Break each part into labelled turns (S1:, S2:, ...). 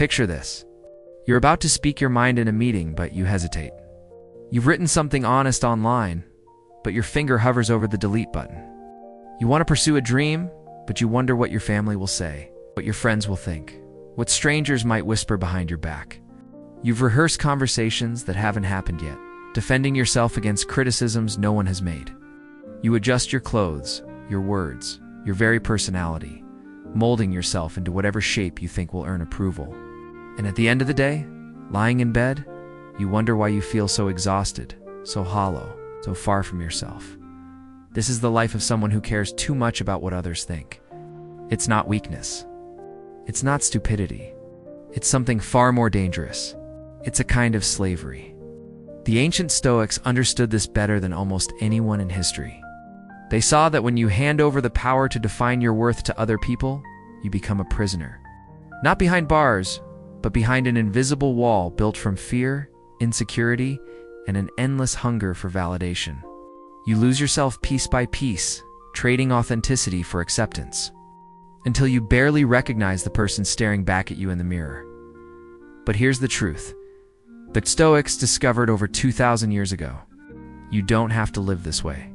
S1: Picture this. You're about to speak your mind in a meeting, but you hesitate. You've written something honest online, but your finger hovers over the delete button. You want to pursue a dream, but you wonder what your family will say, what your friends will think, what strangers might whisper behind your back. You've rehearsed conversations that haven't happened yet, defending yourself against criticisms no one has made. You adjust your clothes, your words, your very personality, molding yourself into whatever shape you think will earn approval. And at the end of the day, lying in bed, you wonder why you feel so exhausted, so hollow, so far from yourself. This is the life of someone who cares too much about what others think. It's not weakness. It's not stupidity. It's something far more dangerous. It's a kind of slavery. The ancient Stoics understood this better than almost anyone in history. They saw that when you hand over the power to define your worth to other people, you become a prisoner. Not behind bars, but behind an invisible wall built from fear, insecurity, and an endless hunger for validation. You lose yourself piece by piece, trading authenticity for acceptance, until you barely recognize the person staring back at you in the mirror. But here's the truth. The Stoics discovered over 2,000 years ago, you don't have to live this way.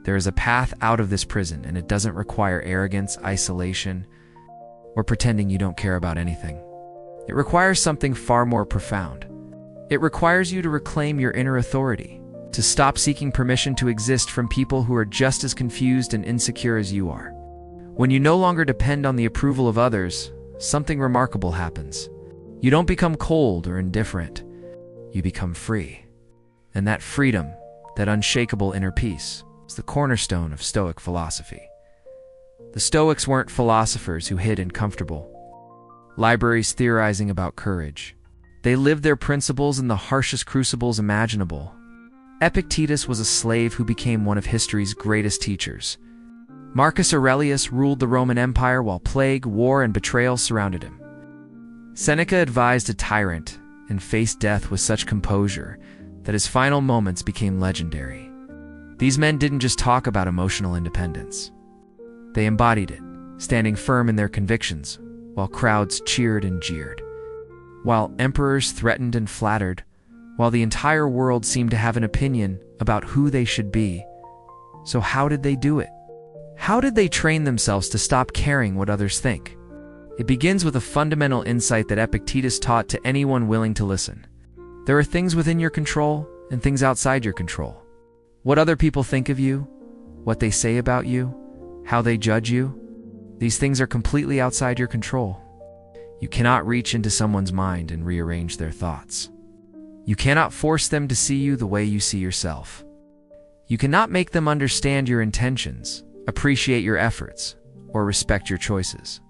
S1: There is a path out of this prison, and it doesn't require arrogance, isolation, or pretending you don't care about anything. It requires something far more profound. It requires you to reclaim your inner authority, to stop seeking permission to exist from people who are just as confused and insecure as you are. When you no longer depend on the approval of others, something remarkable happens. You don't become cold or indifferent. You become free. And that freedom, that unshakable inner peace, is the cornerstone of Stoic philosophy. The Stoics weren't philosophers who hid in comfortable libraries theorizing about courage. They lived their principles in the harshest crucibles imaginable. Epictetus was a slave who became one of history's greatest teachers. Marcus Aurelius ruled the Roman Empire while plague, war, and betrayal surrounded him. Seneca advised a tyrant and faced death with such composure that his final moments became legendary. These men didn't just talk about emotional independence. They embodied it, standing firm in their convictions, while crowds cheered and jeered, while emperors threatened and flattered, while the entire world seemed to have an opinion about who they should be. So how did they do it? How did they train themselves to stop caring what others think? It begins with a fundamental insight that Epictetus taught to anyone willing to listen. There are things within your control and things outside your control. What other people think of you, what they say about you, how they judge you, these things are completely outside your control. You cannot reach into someone's mind and rearrange their thoughts. You cannot force them to see you the way you see yourself. You cannot make them understand your intentions, appreciate your efforts, or respect your choices.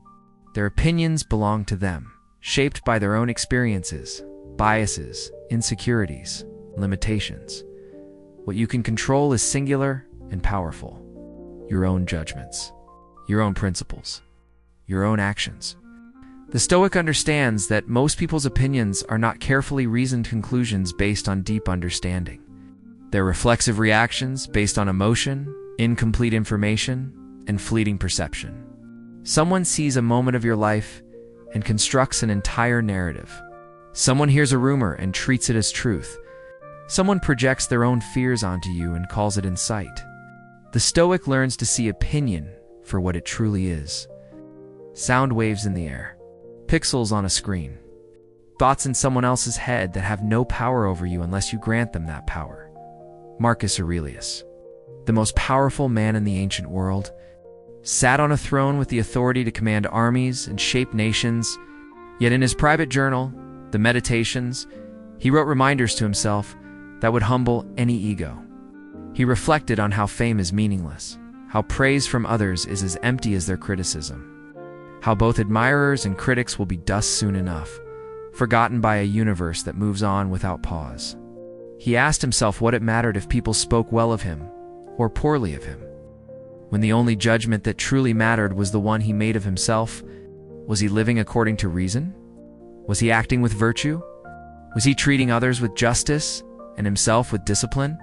S1: Their opinions belong to them, shaped by their own experiences, biases, insecurities, limitations. What you can control is singular and powerful. Your own judgments, your own principles, your own actions. The Stoic understands that most people's opinions are not carefully reasoned conclusions based on deep understanding. They're reflexive reactions based on emotion, incomplete information, and fleeting perception. Someone sees a moment of your life and constructs an entire narrative. Someone hears a rumor and treats it as truth. Someone projects their own fears onto you and calls it insight. The Stoic learns to see opinion for what it truly is. Sound waves in the air, pixels on a screen, thoughts in someone else's head that have no power over you unless you grant them that power. Marcus Aurelius, the most powerful man in the ancient world, sat on a throne with the authority to command armies and shape nations, yet in his private journal, the Meditations, he wrote reminders to himself that would humble any ego. He reflected on how fame is meaningless, how praise from others is as empty as their criticism, how both admirers and critics will be dust soon enough, forgotten by a universe that moves on without pause. He asked himself what it mattered if people spoke well of him or poorly of him, when the only judgment that truly mattered was the one he made of himself. Was he living according to reason? Was he acting with virtue? Was he treating others with justice and himself with discipline?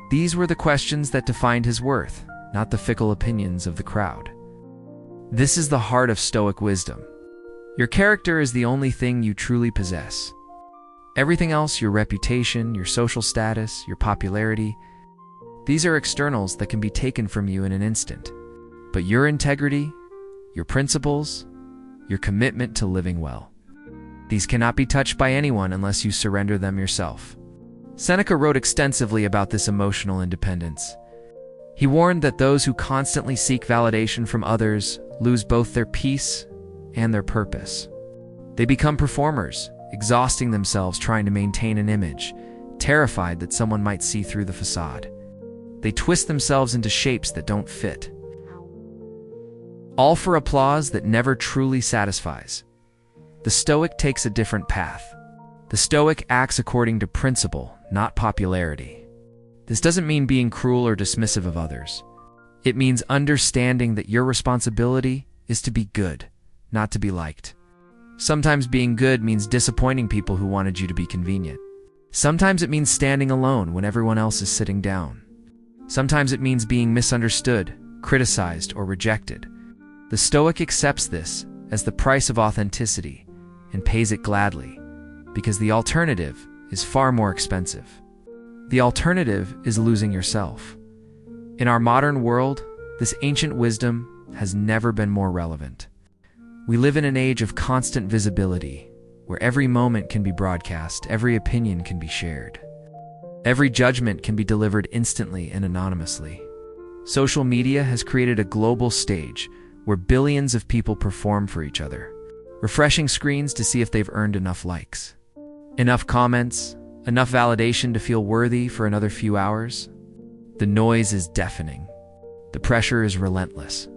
S1: These were the questions that defined his worth, not the fickle opinions of the crowd. This is the heart of Stoic wisdom. Your character is the only thing you truly possess. Everything else, your reputation, your social status, your popularity, these are externals that can be taken from you in an instant. But your integrity, your principles, your commitment to living well, these cannot be touched by anyone unless you surrender them yourself. Seneca wrote extensively about this emotional independence. He warned that those who constantly seek validation from others lose both their peace and their purpose. They become performers, exhausting themselves trying to maintain an image, terrified that someone might see through the facade. They twist themselves into shapes that don't fit, all for applause that never truly satisfies. The Stoic takes a different path. The Stoic acts according to principle, not popularity. This doesn't mean being cruel or dismissive of others. It means understanding that your responsibility is to be good, not to be liked. Sometimes being good means disappointing people who wanted you to be convenient. Sometimes it means standing alone when everyone else is sitting down. Sometimes it means being misunderstood, criticized, or rejected. The Stoic accepts this as the price of authenticity and pays it gladly, because the alternative is far more expensive. The alternative is losing yourself. In our modern world, this ancient wisdom has never been more relevant. We live in an age of constant visibility, where every moment can be broadcast, every opinion can be shared. Every judgment can be delivered instantly and anonymously. Social media has created a global stage where billions of people perform for each other, refreshing screens to see if they've earned enough likes, enough comments, enough validation to feel worthy for another few hours. The noise is deafening. The pressure is relentless.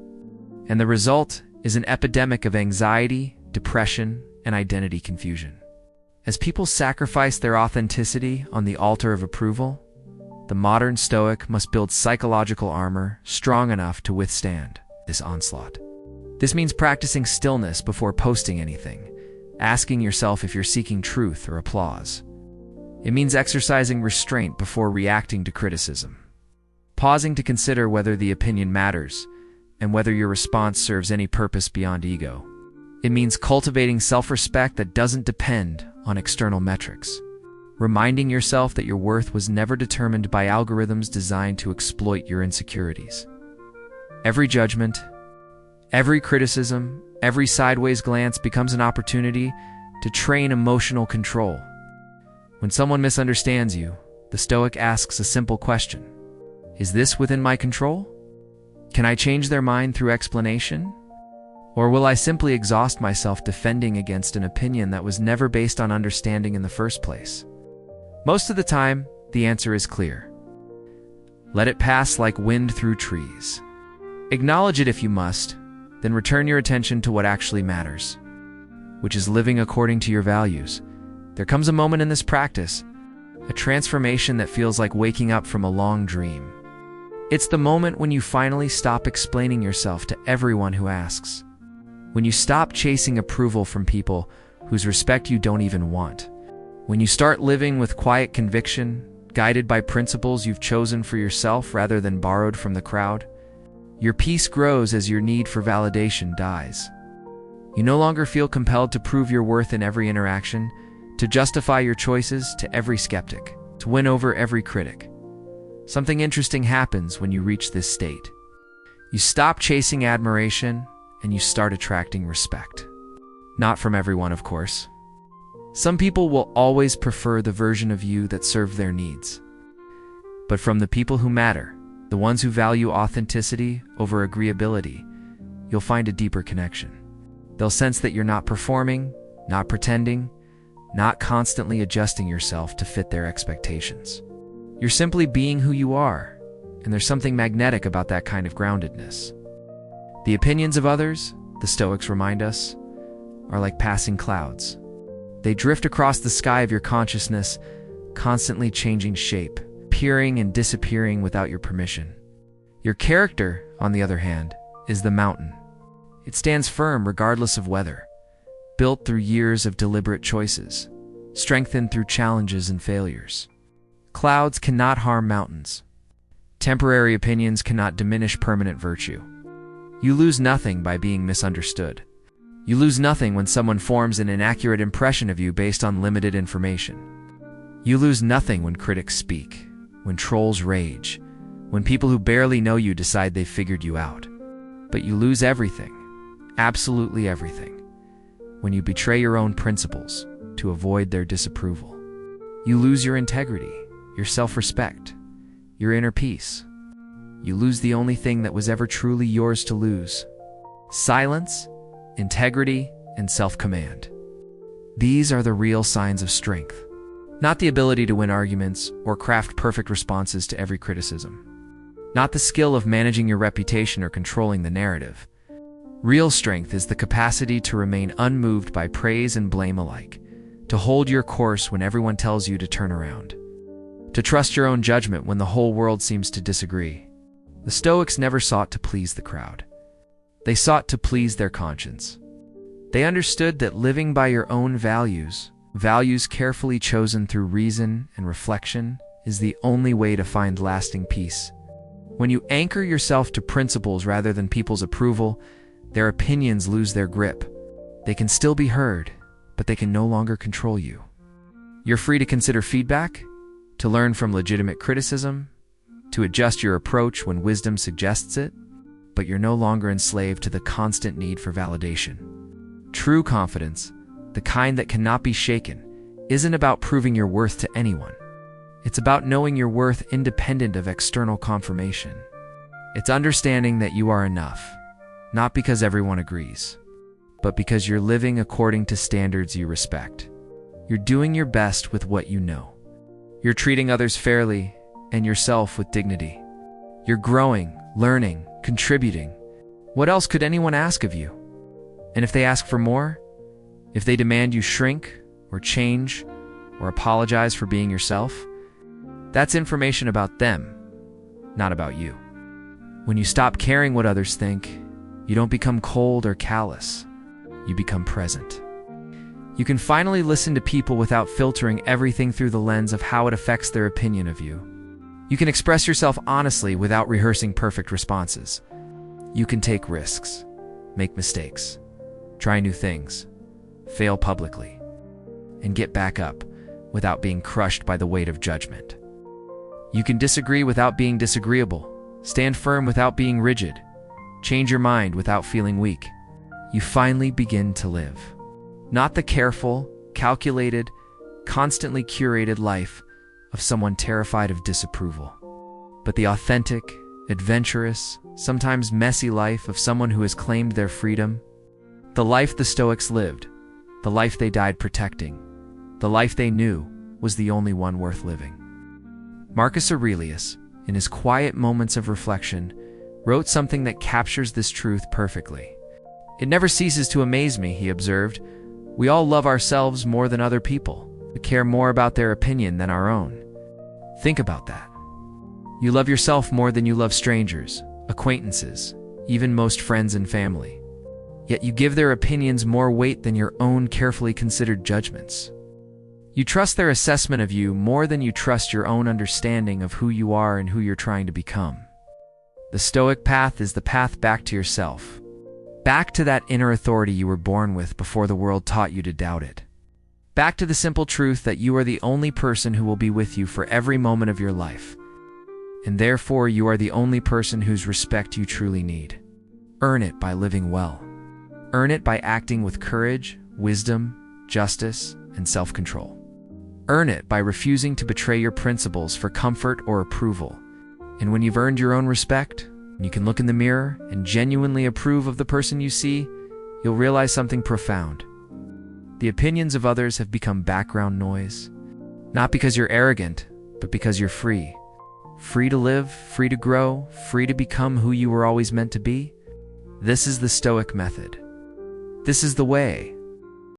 S1: And the result is an epidemic of anxiety, depression, and identity confusion. As people sacrifice their authenticity on the altar of approval, the modern Stoic must build psychological armor strong enough to withstand this onslaught. This means practicing stillness before posting anything, asking yourself if you're seeking truth or applause. It means exercising restraint before reacting to criticism, pausing to consider whether the opinion matters and whether your response serves any purpose beyond ego. It means cultivating self-respect that doesn't depend on external metrics, reminding yourself that your worth was never determined by algorithms designed to exploit your insecurities. Every judgment, every criticism, every sideways glance becomes an opportunity to train emotional control. When someone misunderstands you, the Stoic asks a simple question: is this within my control? Can I change their mind through explanation? Or will I simply exhaust myself defending against an opinion that was never based on understanding in the first place? Most of the time, the answer is clear. Let it pass like wind through trees. Acknowledge it if you must, then return your attention to what actually matters, which is living according to your values. There comes a moment in this practice, a transformation that feels like waking up from a long dream. It's the moment when you finally stop explaining yourself to everyone who asks, when you stop chasing approval from people whose respect you don't even want, when you start living with quiet conviction, guided by principles you've chosen for yourself rather than borrowed from the crowd. Your peace grows as your need for validation dies. You no longer feel compelled to prove your worth in every interaction, to justify your choices to every skeptic, to win over every critic. Something interesting happens when you reach this state. You stop chasing admiration and you start attracting respect. Not from everyone, of course. Some people will always prefer the version of you that served their needs. But from the people who matter, the ones who value authenticity over agreeability, you'll find a deeper connection. They'll sense that you're not performing, not pretending, not constantly adjusting yourself to fit their expectations. You're simply being who you are, and there's something magnetic about that kind of groundedness. The opinions of others, the Stoics remind us, are like passing clouds. They drift across the sky of your consciousness, constantly changing shape, appearing and disappearing without your permission. Your character, on the other hand, is the mountain. It stands firm regardless of weather, built through years of deliberate choices, strengthened through challenges and failures. Clouds cannot harm mountains. Temporary opinions cannot diminish permanent virtue. You lose nothing by being misunderstood. You lose nothing when someone forms an inaccurate impression of you based on limited information. You lose nothing when critics speak, when trolls rage, when people who barely know you decide they've figured you out. But you lose everything, absolutely everything, when you betray your own principles to avoid their disapproval. You lose your integrity, your self-respect, your inner peace. You lose the only thing that was ever truly yours to lose: silence, integrity, and self-command. These are the real signs of strength, not the ability to win arguments or craft perfect responses to every criticism, not the skill of managing your reputation or controlling the narrative. Real strength is the capacity to remain unmoved by praise and blame alike, to hold your course when everyone tells you to turn around, to trust your own judgment when the whole world seems to disagree. The Stoics never sought to please the crowd. They sought to please their conscience. They understood that living by your own values carefully chosen through reason and reflection, is the only way to find lasting peace. When you anchor yourself to principles rather than people's approval, their opinions lose their grip. They can still be heard, but they can no longer control you. You're free to consider feedback, to learn from legitimate criticism, to adjust your approach when wisdom suggests it, but you're no longer enslaved to the constant need for validation. True confidence, the kind that cannot be shaken, isn't about proving your worth to anyone. It's about knowing your worth independent of external confirmation. It's understanding that you are enough, not because everyone agrees, but because you're living according to standards you respect. You're doing your best with what you know. You're treating others fairly and yourself with dignity. You're growing, learning, contributing. What else could anyone ask of you? And if they ask for more, if they demand you shrink, or change, or apologize for being yourself, that's information about them, not about you. When you stop caring what others think, you don't become cold or callous. You become present. You can finally listen to people without filtering everything through the lens of how it affects their opinion of you. You can express yourself honestly without rehearsing perfect responses. You can take risks, make mistakes, try new things, fail publicly, and get back up without being crushed by the weight of judgment. You can disagree without being disagreeable, stand firm without being rigid, change your mind without feeling weak. You finally begin to live. Not the careful, calculated, constantly curated life of someone terrified of disapproval, but the authentic, adventurous, sometimes messy life of someone who has claimed their freedom. The life the Stoics lived, the life they died protecting, the life they knew was the only one worth living. Marcus Aurelius, in his quiet moments of reflection, wrote something that captures this truth perfectly. "It never ceases to amaze me," he observed. "We all love ourselves more than other people. We care more about their opinion than our own." Think about that. You love yourself more than you love strangers, acquaintances, even most friends and family. Yet you give their opinions more weight than your own carefully considered judgments. You trust their assessment of you more than you trust your own understanding of who you are and who you're trying to become. The Stoic path is the path back to yourself, back to that inner authority you were born with before the world taught you to doubt it. Back to the simple truth that you are the only person who will be with you for every moment of your life, and therefore you are the only person whose respect you truly need. Earn it by living well. Earn it by acting with courage, wisdom, justice, and self-control. Earn it by refusing to betray your principles for comfort or approval. And when you've earned your own respect, and you can look in the mirror and genuinely approve of the person you see, you'll realize something profound. The opinions of others have become background noise, not because you're arrogant, but because you're free. Free to live, free to grow, free to become who you were always meant to be. This is the Stoic Method. This is the way.